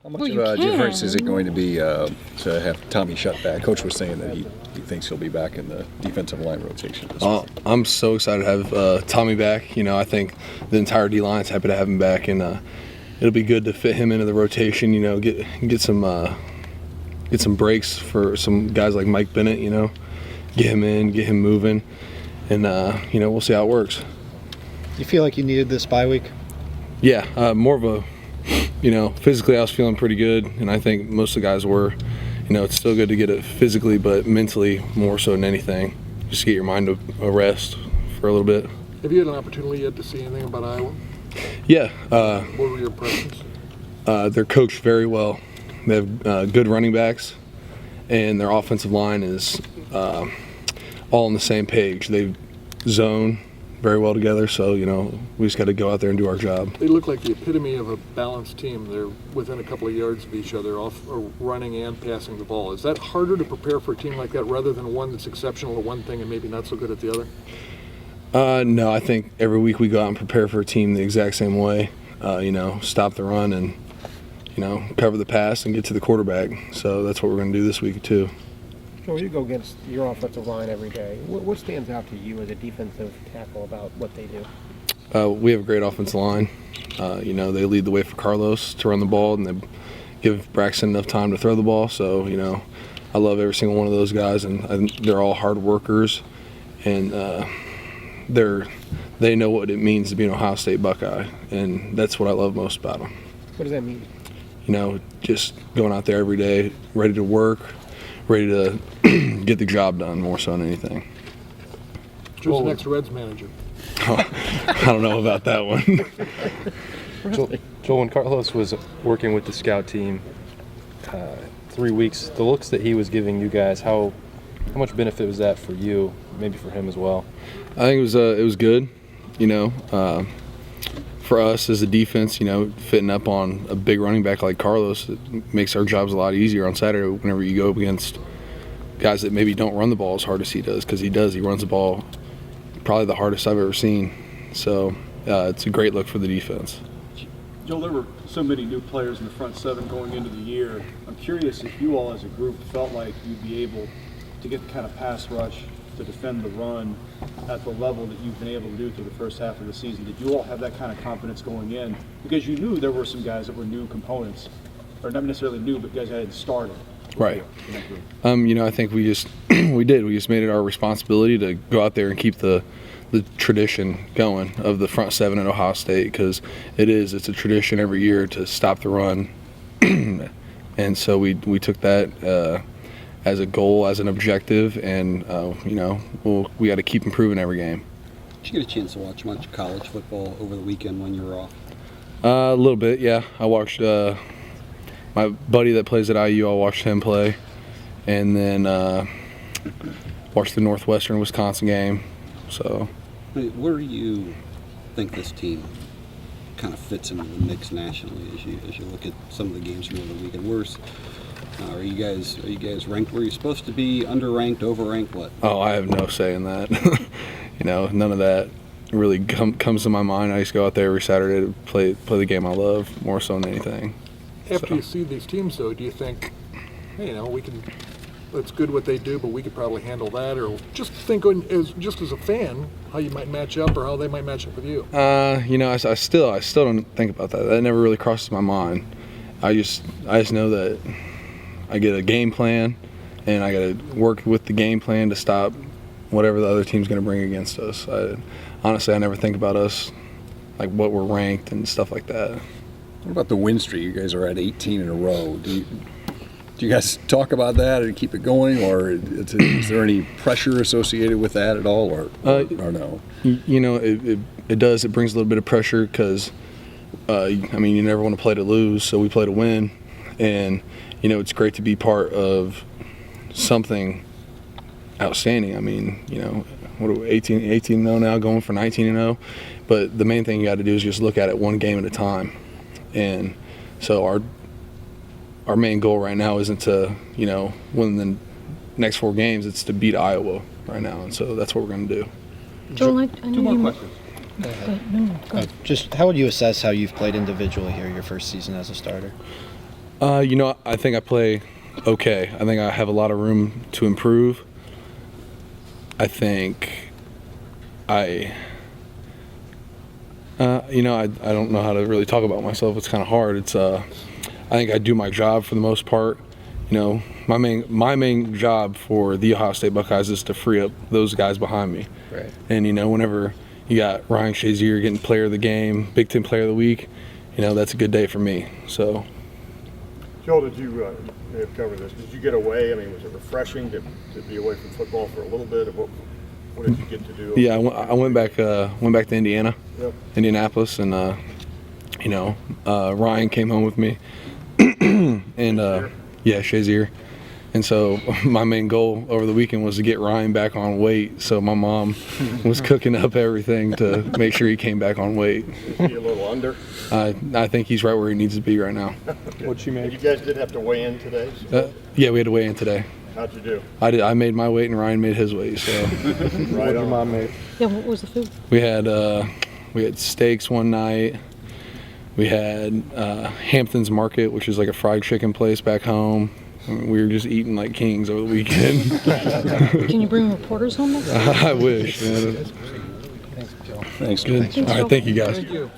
How much of a difference is it going to be to have Tommy shut back? Coach was saying that he thinks he'll be back in the defensive line rotation this week. I'm so excited to have Tommy back. You know, I think the entire D-line's happy to have him back, and it'll be good to fit him into the rotation. You know, get some breaks for some guys like Mike Bennett. You know, get him in, get him moving, and you know, we'll see how it works. You feel like you needed this bye week? Yeah, more of a, you know, physically I was feeling pretty good, and I think most of the guys were. You know, it's still good to get it physically, but mentally more so than anything, just to get your mind a rest for a little bit. Have you had an opportunity yet to see anything about Iowa? Yeah. What were your impressions? They're coached very well. They have good running backs, and their offensive line is all on the same page. They zone very well together, so, you know, we just got to go out there and do our job. They look like the epitome of a balanced team. They're within a couple of yards of each other, running and passing the ball. Is that harder to prepare for a team like that rather than one that's exceptional at one thing and maybe not so good at the other? No, I think every week we go out and prepare for a team the exact same way. You know, stop the run and, you know, cover the pass and get to the quarterback. So that's what we're going to do this week too. So you go against your offensive line every day. What stands out to you as a defensive tackle about what they do? We have a great offensive line. You know, they lead the way for Carlos to run the ball, and they give Braxton enough time to throw the ball. So, you know, I love every single one of those guys, and they're all hard workers, and they know what it means to be an Ohio State Buckeye, and that's what I love most about them. What does that mean? You know, just going out there every day, ready to work, ready to get the job done more so than anything. Who's the next Reds manager? I don't know about that one. Joel, when Carlos was working with the scout team 3 weeks, the looks that he was giving you guys, how much benefit was that for you, maybe for him as well? I think it was good, you know. For us as a defense, you know, fitting up on a big running back like Carlos, it makes our jobs a lot easier on Saturday whenever you go up against guys that maybe don't run the ball as hard as he does, because he does. He runs the ball probably the hardest I've ever seen. So it's a great look for the defense. Joel, there were so many new players in the front seven going into the year. I'm curious if you all as a group felt like you'd be able to get the kind of pass rush to defend the run at the level that you've been able to do through the first half of the season. Did you all have that kind of confidence going in? Because you knew there were some guys that were new components, or not necessarily new, but guys that hadn't started. Right. You know, I think we just we just made it our responsibility to go out there and keep the tradition going of the front seven at Ohio State, because it's a tradition every year to stop the run. And so we took that as a goal, as an objective, and you know, we got to keep improving every game. Did you get a chance to watch much college football over the weekend when you were off? A little bit, yeah. I watched my buddy that plays at IU. I watched him play, and then watched the Northwestern Wisconsin game. So, where do you think this team kind of fits into the mix nationally as you look at some of the games from over the weekend? Are you guys ranked where you're supposed to be? Underranked, overranked? What? Oh, I have no say in that. You know, none of that really comes to my mind. I just go out there every Saturday to play the game I love more so than anything. After you see these teams, though, do you think, hey, you know, it's good what they do, but we could probably handle that, or just think just as a fan how you might match up or how they might match up with you? You know, I still don't think about that. That never really crosses my mind. I just know that I get a game plan, and I got to work with the game plan to stop whatever the other team's going to bring against us. Honestly, I never think about us, like what we're ranked and stuff like that. What about the win streak? You guys are at 18 in a row. Do you guys talk about that and keep it going, or is there any pressure associated with that at all, or no? You know, it does. It brings a little bit of pressure because, I mean, you never want to play to lose, so we play to win. And, you know, it's great to be part of something outstanding. I mean, you know, what are we, 18-0 now, going for 19-0. But the main thing you got to do is just look at it one game at a time. And so our main goal right now isn't to, you know, win the next 4 games. It's to beat Iowa right now, and so that's what we're going to do. Joel, I know Two more questions. Just how would you assess how you've played individually here your first season as a starter? I think I play okay. I think I have a lot of room to improve. I think I don't know how to really talk about myself. It's kind of hard. I think I do my job for the most part. My main job for the Ohio State Buckeyes is to free up those guys behind me. Right. And whenever you got Ryan Shazier getting Player of the Game, Big Ten Player of the Week, that's a good day for me. So. Joel, did you have covered this? Did you get away? I mean, was it refreshing to be away from football for a little bit? What did you get to do? Yeah, I went back to Indiana, Yep. Indianapolis, and Ryan came home with me, and Shazier. And so my main goal over the weekend was to get Ryan back on weight. So my mom was cooking up everything to make sure he came back on weight. Is he a little under? I think he's right where he needs to be right now. Okay. What'd you make? You guys did have to weigh in today? So Yeah, we had to weigh in today. how'd you do? I made my weight and Ryan made his weight. So Right on. Mom made. Yeah, what was the food? we had steaks one night. We had Hampton's Market, which is like a fried chicken place back home. I mean, we were just eating like kings over the weekend. Can you bring reporters home next time? I wish. Man. Thanks, Joe. Thanks. Good. Thanks, All right, Joe. thank you guys. Thank you.